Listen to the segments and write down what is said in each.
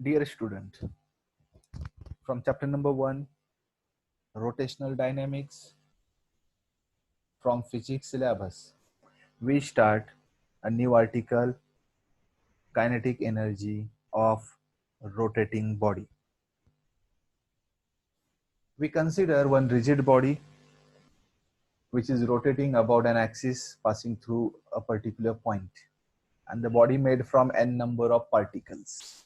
Dear student, from chapter number 1, rotational dynamics from physics syllabus, we start a new article, kinetic energy of rotating body. We consider one rigid body which is rotating about an axis passing through a particular point, and the body made from n number of particles.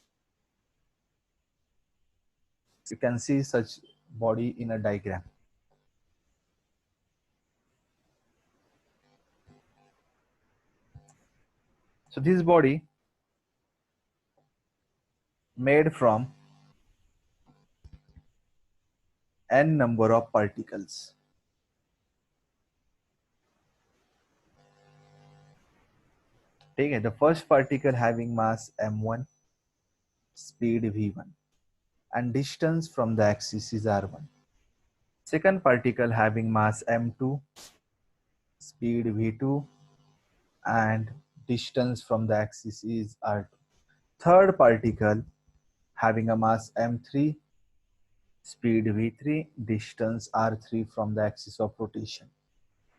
You can see such body in a diagram. So this body made from n number of particles. ठीक है, the first particle having mass m1, speed v1, and distance from the axis is r1. Second particle having mass m2, speed v2, and distance from the axis is r2. Third particle having a mass m3, speed v3, distance r3 from the axis of rotation.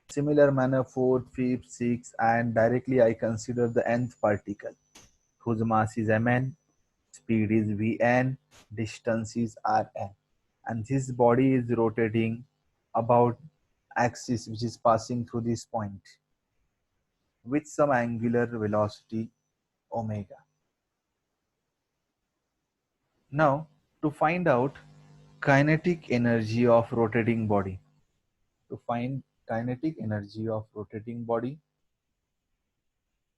Similar manner, fourth, fifth, sixth, and directly I consider the nth particle whose mass is mn, speed is vn, distance is rn, and this body is rotating about axis which is passing through this point with some angular velocity omega. Now, to find out kinetic energy of rotating body, to find kinetic energy of rotating body,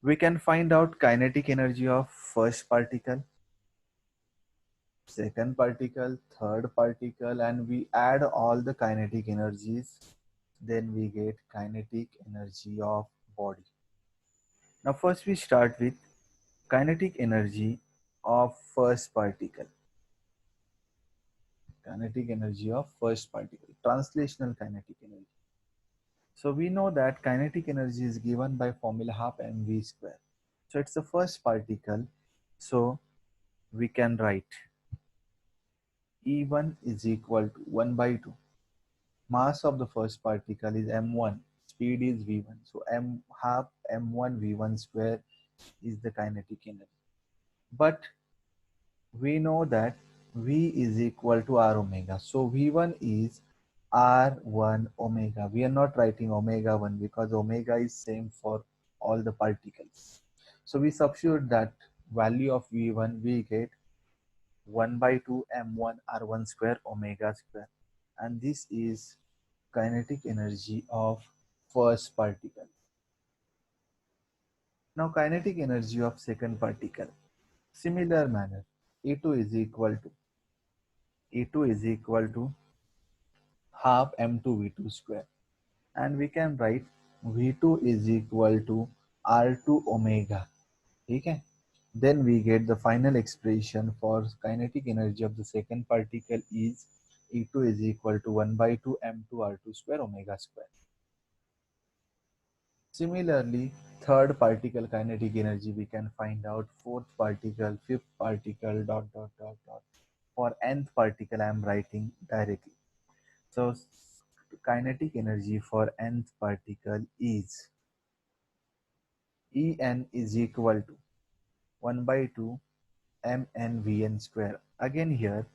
we can find out kinetic energy of first particle, second particle, third particle, and we add all the kinetic energies, then we get kinetic energy of body. Now first we start with kinetic energy of first particle. Kinetic energy of first particle, translational kinetic energy. So we know that kinetic energy is given by formula half mv square. So it's the first particle, so we can write E1 is equal to 1 by 2. Mass of the first particle is m1, speed is v1. So m half m1 v1 square is the kinetic energy. But we know that v is equal to r omega. So v1 is r1 omega. We are not writing omega 1 because omega is same for all the particles. So we substitute that value of v1, we get 1 by 2 m1 r1 square omega square, and this is kinetic energy of first particle. Now kinetic energy of second particle. Similar manner, E2 is equal to half m2 v2 square, and we can write v2 is equal to r2 omega. Okay? Then we get the final expression for kinetic energy of the second particle is E2 is equal to 1 by 2 m2 r2 square omega square. Similarly, third particle kinetic energy we can find out, fourth particle, fifth particle, dot dot dot dot. For nth particle I am writing directly. So kinetic energy for nth particle is En is equal to 1 by 2 mn vn square. Again here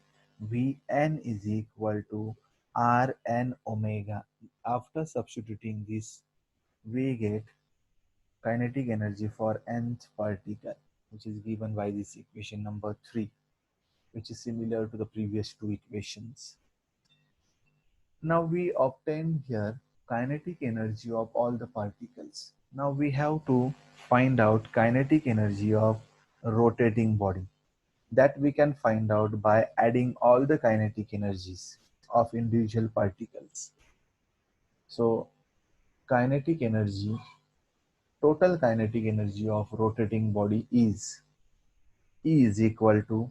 vn is equal to rn omega. After substituting this, we get kinetic energy for nth particle, which is given by this equation number 3, which is similar to the previous two equations. Now we obtain here kinetic energy of all the particles. Now we have to find out kinetic energy of rotating body. That we can find out by adding all the kinetic energies of individual particles. So kinetic energy, total kinetic energy of rotating body is E is equal to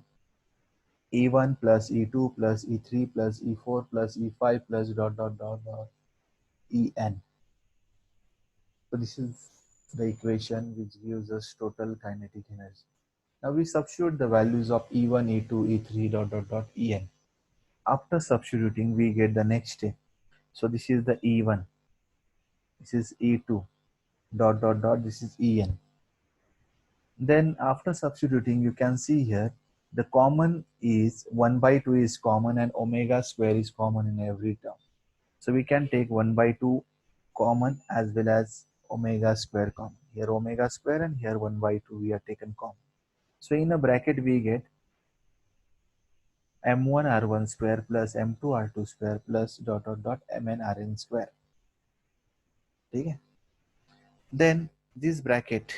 E1 plus E2 plus E3 plus E4 plus E5 plus dot dot dot dot En. So this is the equation which gives us total kinetic energy. Now we substitute the values of E1, E2, E3, dot dot dot, En. After substituting, we get the next step. So this is the E1, this is E2, dot dot dot, this is En. Then after substituting, you can see here the common is 1 by 2 is common and omega square is common in every term. So we can take 1 by 2 common as well as omega square common. Here omega square and here 1 by 2 we are taken common. So in a bracket we get m1 r1 square plus m2 r2 square plus dot dot dot mn rn square. Okay? Then this bracket,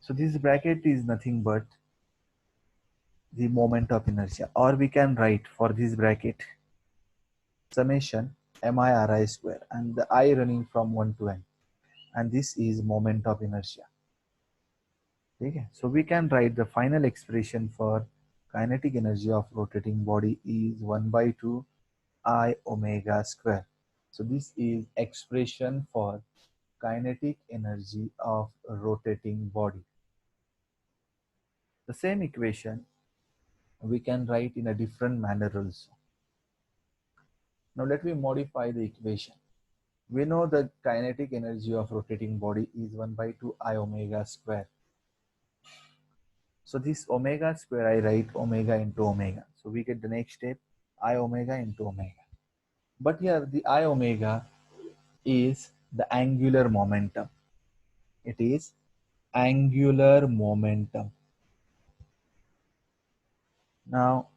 so this bracket is nothing but the moment of inertia, or we can write for this bracket summation mi square and the I running from 1 to n, and this is moment of inertia. Okay? So we can write the final expression for kinetic energy of rotating body is 1 by 2 I omega square. So this is expression for kinetic energy of a rotating body. The same equation we can write in a different manner also. Now let me modify the equation. We know the kinetic energy of rotating body is 1 by 2 I omega square. So this omega square, I write omega into omega. So we get the next step, I omega into omega. But here the I omega is the angular momentum. It is angular momentum. Now,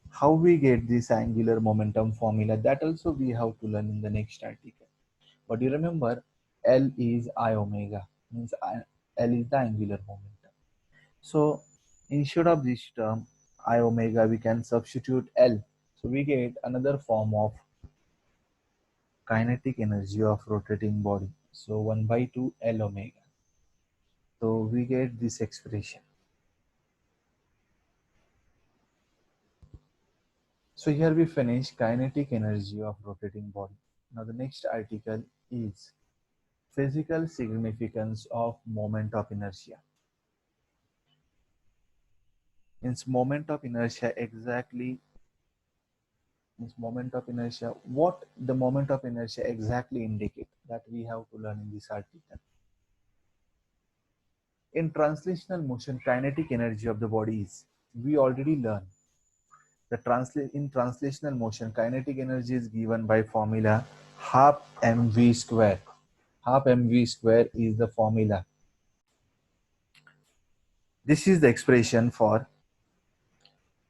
how we get this angular momentum formula, that also we have to learn in the next article. But you remember, L is I omega, means L is the angular momentum. So instead of this term I omega, we can substitute L. So we get another form of kinetic energy of rotating body. So 1 by 2 L omega. So we get this expression. So here we finish kinetic energy of rotating body. Now the next article is physical significance of moment of inertia. Means moment of inertia exactly, means moment of inertia, what the moment of inertia exactly indicate, that we have to learn in this article. In translational motion, kinetic energy of the body is, we already learned in translational motion, kinetic energy is given by formula half mv square. Half mv square is the formula. This is the expression for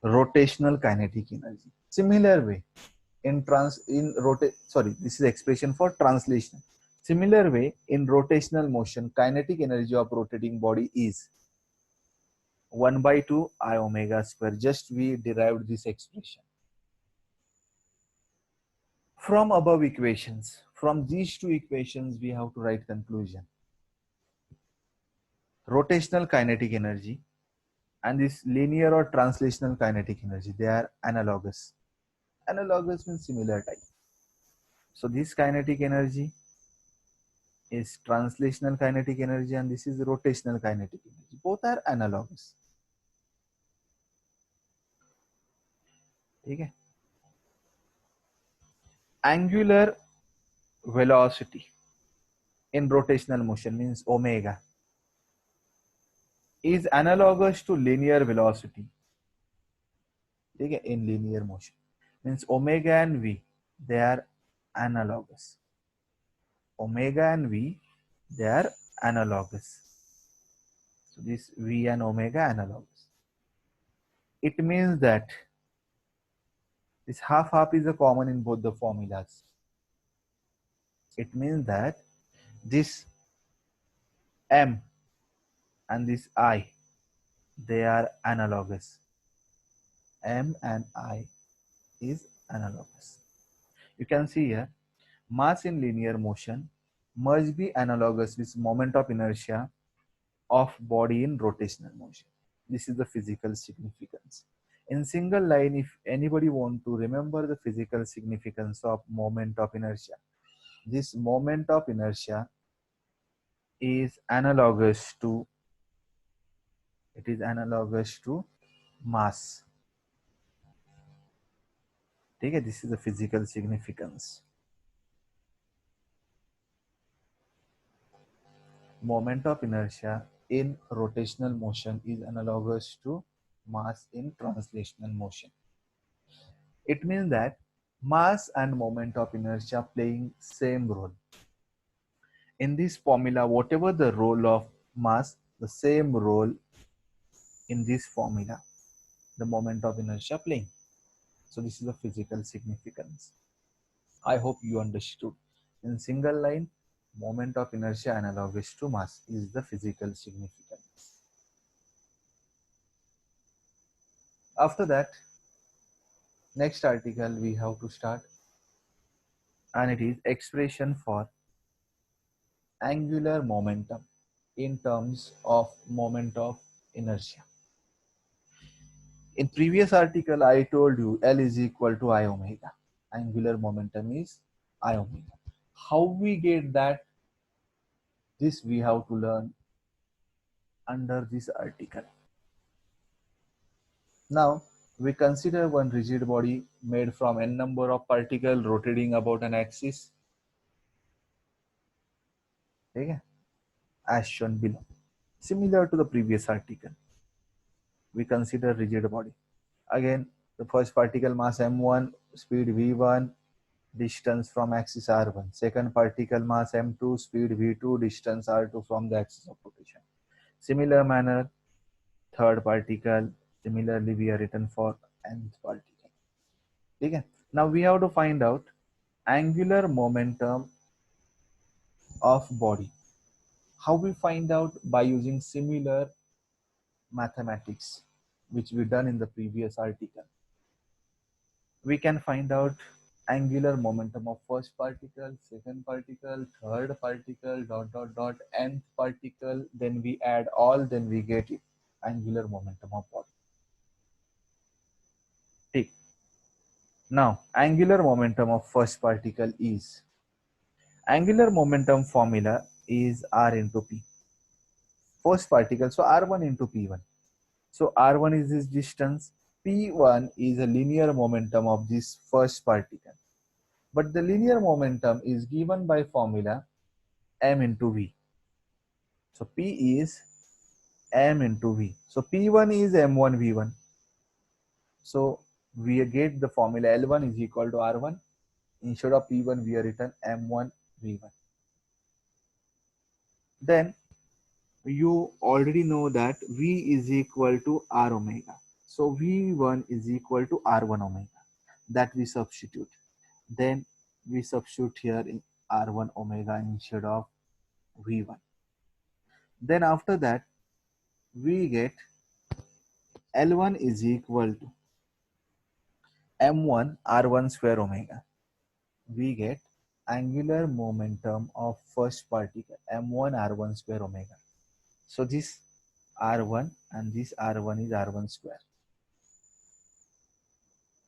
rotational kinetic energy. Similar way, this is expression for translation. Similar way, in rotational motion, kinetic energy of rotating body is 1 by 2 I omega square. Just we derived this expression. From above equations, from these two equations, we have to write conclusion. Rotational kinetic energy and this linear or translational kinetic energy, they are analogous. Analogous means similar type. So this kinetic energy is translational kinetic energy and this is rotational kinetic energy. Both are analogous. Okay. Angular velocity in rotational motion means omega is analogous to linear velocity. Okay, in linear motion means omega and v, they are analogous. Omega and v, they are analogous. So this v and omega analogous. It means that this half half is a common in both the formulas. It means that this m and this I, they are analogous. M and I is analogous. You can see here, mass in linear motion must be analogous with moment of inertia of body in rotational motion. This is the physical significance. In single line, if anybody want to remember the physical significance of moment of inertia, this moment of inertia is analogous to It is analogous to mass. Okay, this is the physical significance. Moment of inertia in rotational motion is analogous to mass in translational motion. It means that mass and moment of inertia playing same role. In this formula, whatever the role of mass, the same role in this formula, the moment of inertia playing. So this is the physical significance. I hope you understood. In single line, moment of inertia analogous to mass is the physical significance. After that, next article we have to start, and it is expression for angular momentum in terms of moment of inertia. In previous article, I told you L is equal to I omega. Angular momentum is I omega. How we get that? This we have to learn under this article. Now, we consider one rigid body made from n number of particles rotating about an axis. Okay? As shown below. Similar to the previous article, we consider rigid body. Again, the first particle mass m1, speed v1, distance from axis r1. Second particle mass m2, speed v2, distance r2 from the axis of rotation. Similar manner, third particle, similarly we are written for nth particle. Okay? Now we have to find out angular momentum of body. How we find out? By using similar mathematics which we done in the previous article. We can find out angular momentum of first particle, second particle, third particle, dot dot dot, nth particle, then we add all, then we get it, angular momentum of body. Tick. Now angular momentum of first particle is, angular momentum formula is r into p. First particle, so r1 into p1. So r1 is this distance, p1 is a linear momentum of this first particle. But the linear momentum is given by formula m into v. So p is m into v. So p1 is m1 v1. So we get the formula L1 is equal to R1. Instead of p1 we are written m1 v1. Then you already know that v is equal to r omega. So v1 is equal to r1 omega. That we substitute. Then we substitute here in r1 omega instead of v1. Then after that we get L1 is equal to m1 r1 square omega. We get angular momentum of first particle m1 r1 square omega. So this r1 and this r1 is r1 square.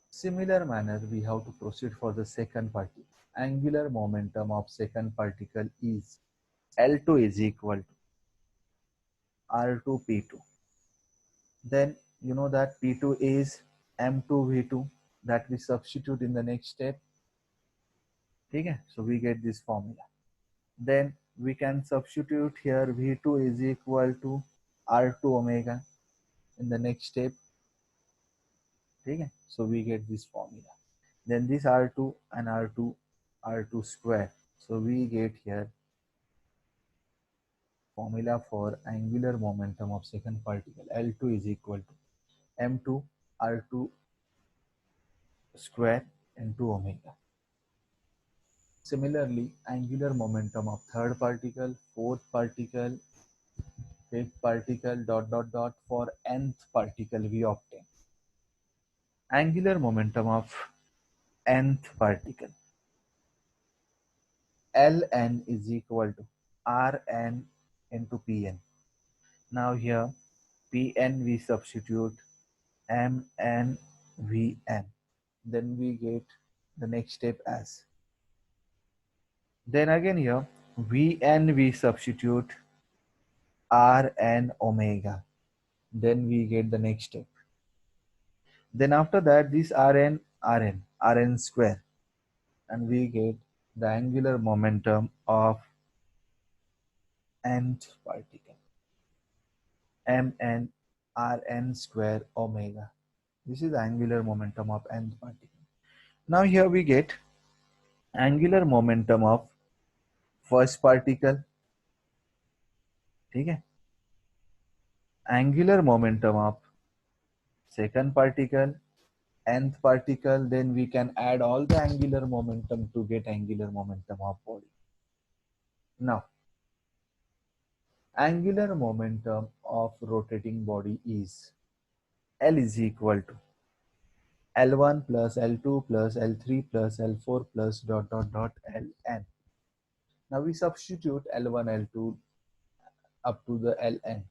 Similar manner we have to proceed for the second particle. Angular momentum of second particle is L2 is equal to r2 p2. Then you know that p2 is m2 v2, that we substitute in the next step. Okay, so we get this formula. Then we can substitute here v2 is equal to r2 omega in the next step. Okay, so we get this formula. Then this r2 and r2 square. So we get here formula for angular momentum of second particle. L2 is equal to m2 r2 square into omega. Similarly, angular momentum of third particle, fourth particle, fifth particle, dot dot dot, for nth particle we obtain. Angular momentum of nth particle. Ln is equal to Rn into Pn. Now here Pn we substitute Mn Vn. Then we get the next step as. Then again here Vn we substitute Rn omega. Then we get the next step. Then after that, this Rn square, and we get the angular momentum of nth particle, Mn Rn square omega. This is the angular momentum of nth particle. Now here we get angular momentum of first particle, ठीक है? Angular momentum of second particle, nth particle, then we can add all the angular momentum to get angular momentum of body. Now, angular momentum of rotating body is L is equal to L1 plus L2 plus L3 plus L4 plus dot dot dot Ln. Now we substitute L1, L2 up to the Ln.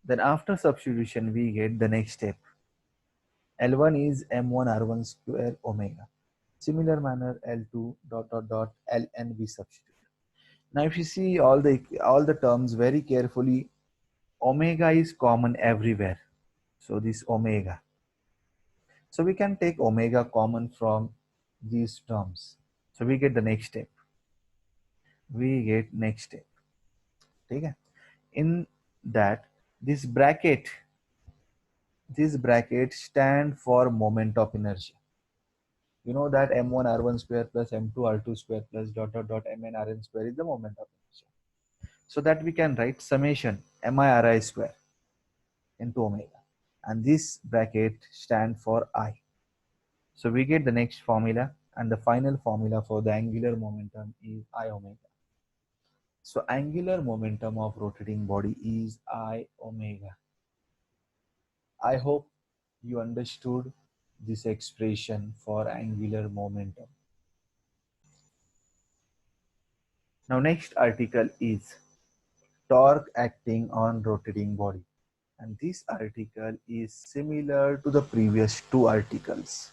Then after substitution, we get the next step. L1 is M1 R1 square omega. Similar manner, L2 dot dot dot Ln we substitute. Now if you see all the terms very carefully, omega is common everywhere. So this omega. So we can take omega common from these terms. So we get the next step. We get next step. Okay? In that, this bracket stand for moment of inertia. You know that m1 r1 square plus m2 r2 square plus dot dot dot mn rn square is the moment of inertia. So that we can write summation mi ri square into omega, and this bracket stand for I. So we get the next formula, and the final formula for the angular momentum is I omega. So angular momentum of rotating body is I omega. I hope you understood this expression for angular momentum. Now next article is torque acting on rotating body, and this article is similar to the previous two articles.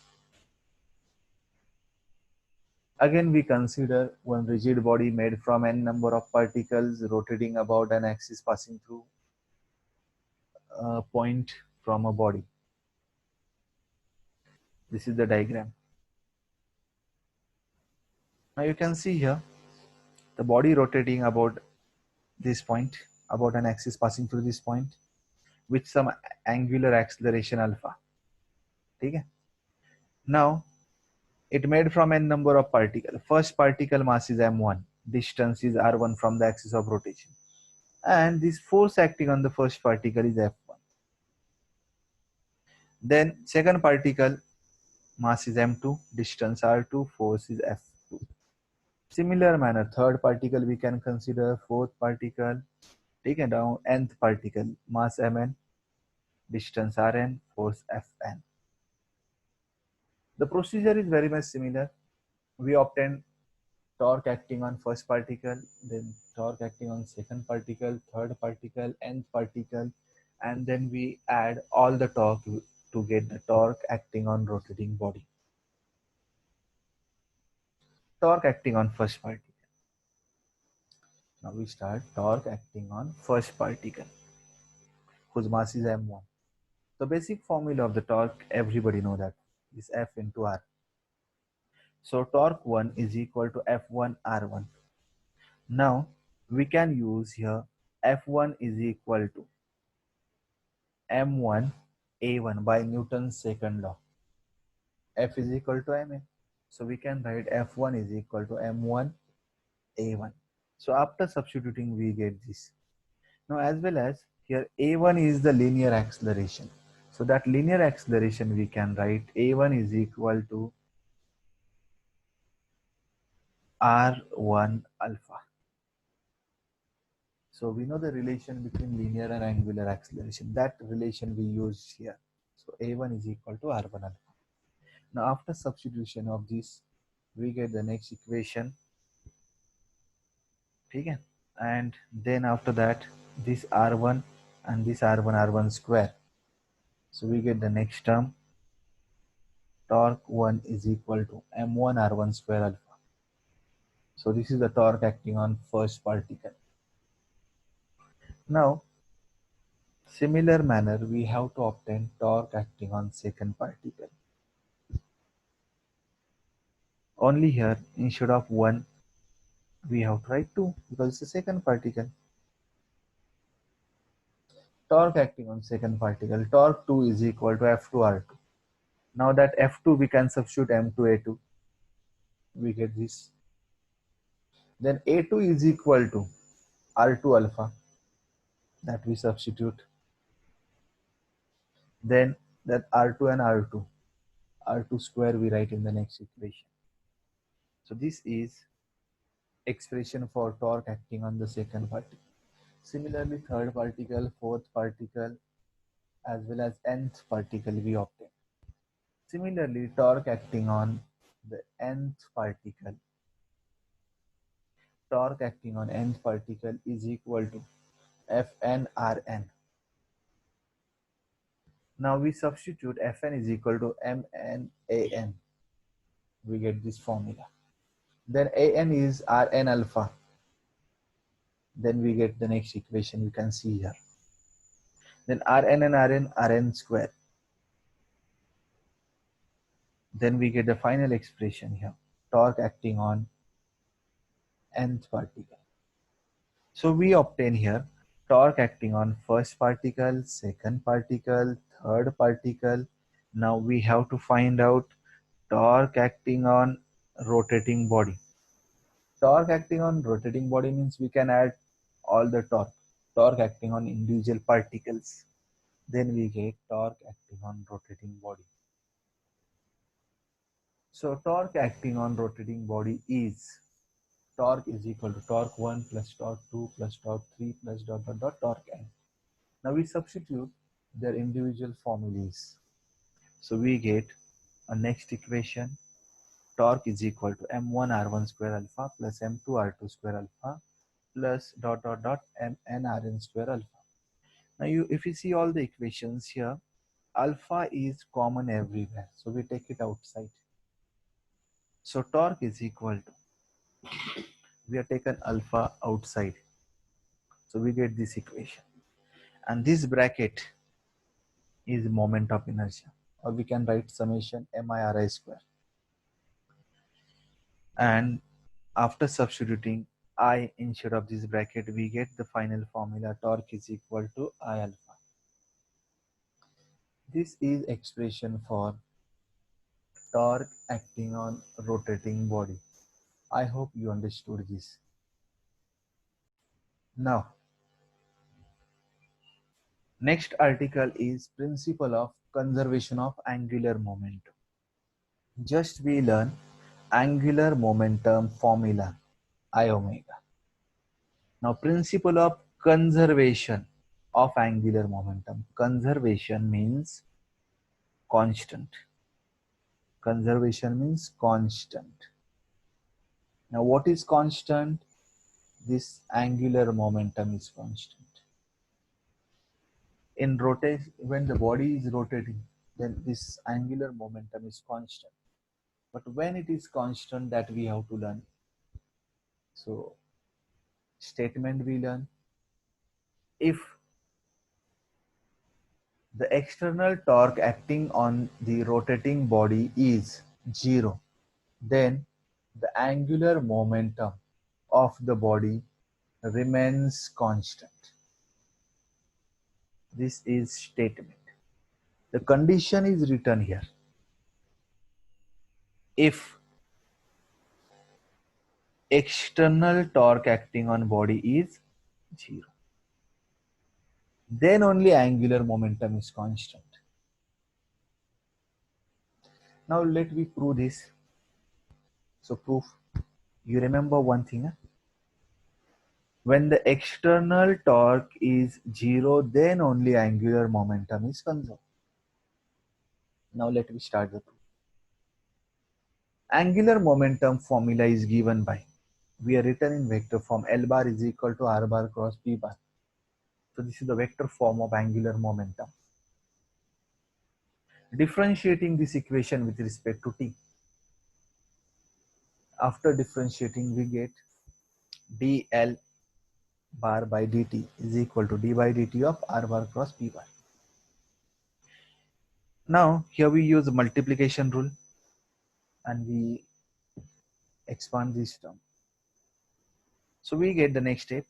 Again, we consider one rigid body made from n number of particles rotating about an axis passing through a point from a body. This is the diagram. Now you can see here the body rotating about this point, about an axis passing through this point with some angular acceleration alpha. Okay? Now it made from n number of particles. First particle mass is m1, distance is r1 from the axis of rotation, and this force acting on the first particle is f1. Then second particle mass is m2, distance r2, force is f2. Similar manner, third particle we can consider, fourth particle, taken down, nth particle, mass mn, distance rn, force fn. The procedure is very much similar. We obtain torque acting on first particle, then torque acting on second particle, third particle, nth particle, and then we add all the torque to get the torque acting on rotating body. Torque acting on first particle. Now we start torque acting on first particle, whose mass is m1. The basic formula of the torque, everybody know that, is F into R. So torque 1 is equal to F1 R1. Now we can use here F1 is equal to M1 A1 by Newton's second law. F is equal to Ma. So we can write F1 is equal to M1 A1. So after substituting, we get this. Now as well as here A1 is the linear acceleration. So that linear acceleration we can write A1 is equal to R1 alpha. So we know the relation between linear and angular acceleration. That relation we use here. So A1 is equal to R1 alpha. Now after substitution of this, we get the next equation. Okay? And then after that, this R1 and this R1 square. So we get the next term. Torque 1 is equal to M1 R1 square alpha. So this is the torque acting on first particle. Now Similar manner, we have to obtain torque acting on second particle. Only here, instead of 1, we have to write 2 because it's the second particle. Torque acting on second particle, torque 2 is equal to F2R2. Now that F2 we can substitute M2A2. We get this. Then A2 is equal to R2 alpha, that we substitute. Then that R2 and R2 square we write in the next equation. So this is expression for torque acting on the second particle. Similarly, third particle, fourth particle, as well as nth particle we obtain. Similarly, torque acting on the nth particle, torque acting on nth particle is equal to Fn Rn. Now we substitute Fn is equal to Mn An. We get this formula. Then An is Rn alpha. Then we get the next equation you can see here. Then Rn and Rn square. Then we get the final expression here. Torque acting on nth particle. So we obtain here torque acting on first particle, second particle, third particle. Now we have to find out torque acting on rotating body. Torque acting on rotating body means we can add all the torque acting on individual particles. Then we get torque acting on rotating body. So torque acting on rotating body is torque is equal to torque 1 plus torque 2 plus torque 3 plus dot dot dot torque n. Now we substitute their individual formulas. So we get a next equation. Torque is equal to m1 r1 square alpha plus m2 r2 square alpha plus dot dot dot mn rn square alpha. Now if you see all the equations here, alpha is common everywhere. So we take it outside. So torque is equal to, we have taken alpha outside. So we get this equation. And this bracket is moment of inertia, or we can write summation MIRI square. And after substituting I instead of this bracket, we get the final formula torque is equal to I alpha. This is expression for torque acting on rotating body. I hope you understood this. Now, next article is principle of conservation of angular momentum. Just we learn angular momentum formula I omega. Now principle of conservation of angular momentum. Conservation means constant. Conservation means constant. Now what is constant? This angular momentum is constant. In rotation, when the body is rotating, then this angular momentum is constant. But when it is constant, that we have to learn. So statement we learn, if the external torque acting on the rotating body is 0, then the angular momentum of the body remains constant. This is statement. The condition is written here. If external torque acting on body is 0, then only angular momentum is constant. Now let me prove this. So proof, you remember one thing, huh? When the external torque is 0, then only angular momentum is conserved. Now let me start the proof. Angular momentum formula is given by, we are written in vector form, L bar is equal to R bar cross P bar. So this is the vector form of angular momentum. Differentiating this equation with respect to t. After differentiating, we get dL bar by dt is equal to d by dt of r bar cross p bar. Now here we use multiplication rule and we expand this term. So we get the next step,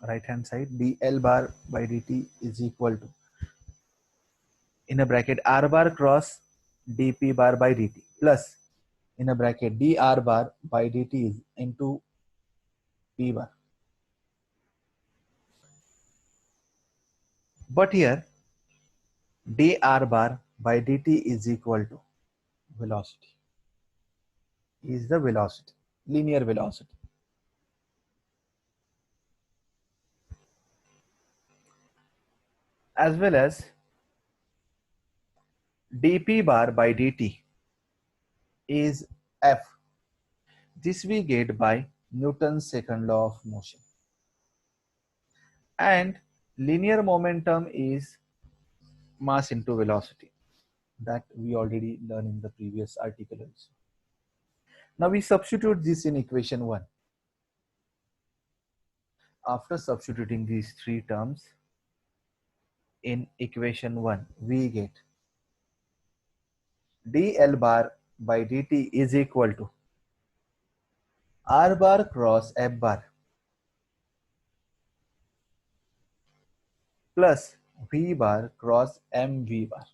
right hand side, dl bar by dt is equal to, in a bracket, r bar cross dp bar by dt plus, in a bracket, dr bar by dt is into p bar. But here dr bar by dt is equal to velocity, is the velocity, linear velocity. As well as dp bar by dt is f. This we get by Newton's second law of motion. And linear momentum is mass into velocity. That we already learned in the previous article also. Now we substitute this in equation 1. After substituting these three terms in equation 1, we get dl bar by dt is equal to r bar cross f bar plus v bar cross mv bar.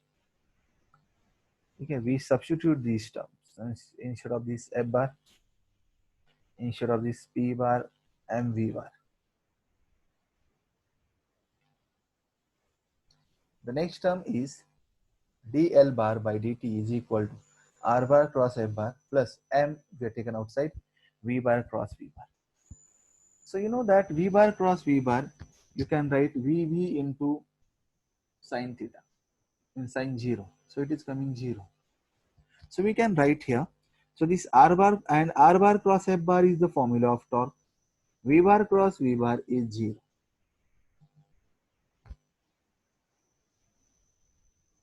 Okay, we substitute these terms. Instead of this f bar, instead of this p bar, mv bar. The next term is dl bar by dt is equal to r bar cross f bar plus m, we are taken outside, v bar cross v bar. So you know that v bar cross v bar, you can write vv into sine theta in sine 0. So it is coming 0. So we can write here. So this r bar and r bar cross f bar is the formula of torque. V bar cross v bar is 0.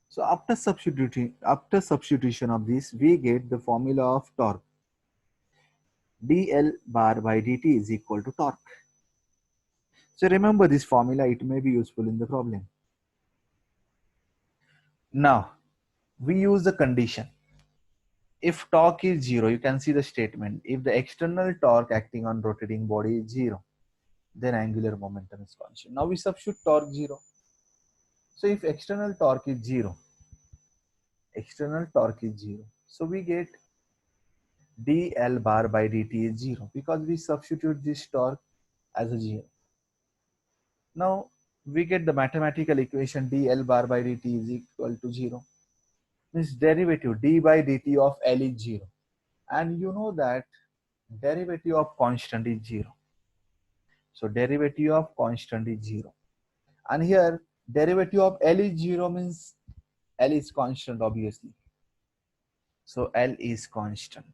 So after substitution of this, we get the formula of torque. dl bar by dt is equal to torque. So remember this formula, it may be useful in the problem. Now we use the condition. If torque is 0, you can see the statement. If the external torque acting on rotating body is 0, then angular momentum is constant. Now we substitute torque 0. So if external torque is 0, so we get dl bar by dt is 0 because we substitute this torque as a 0. Now we get the mathematical equation dl bar by dt is equal to 0. Means derivative d by dt of L is 0. And you know that derivative of constant is 0. So derivative of constant is 0. And here derivative of L is 0 means L is constant obviously. So L is constant.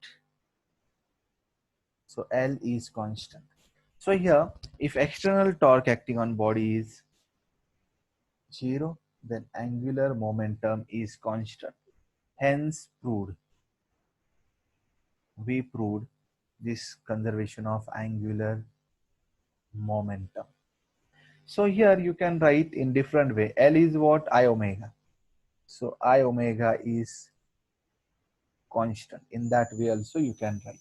So here if external torque acting on body is 0, then angular momentum is constant. Hence we proved this conservation of angular momentum. So here you can write in different way. L is what? I omega. So I omega is constant. In that way also you can write.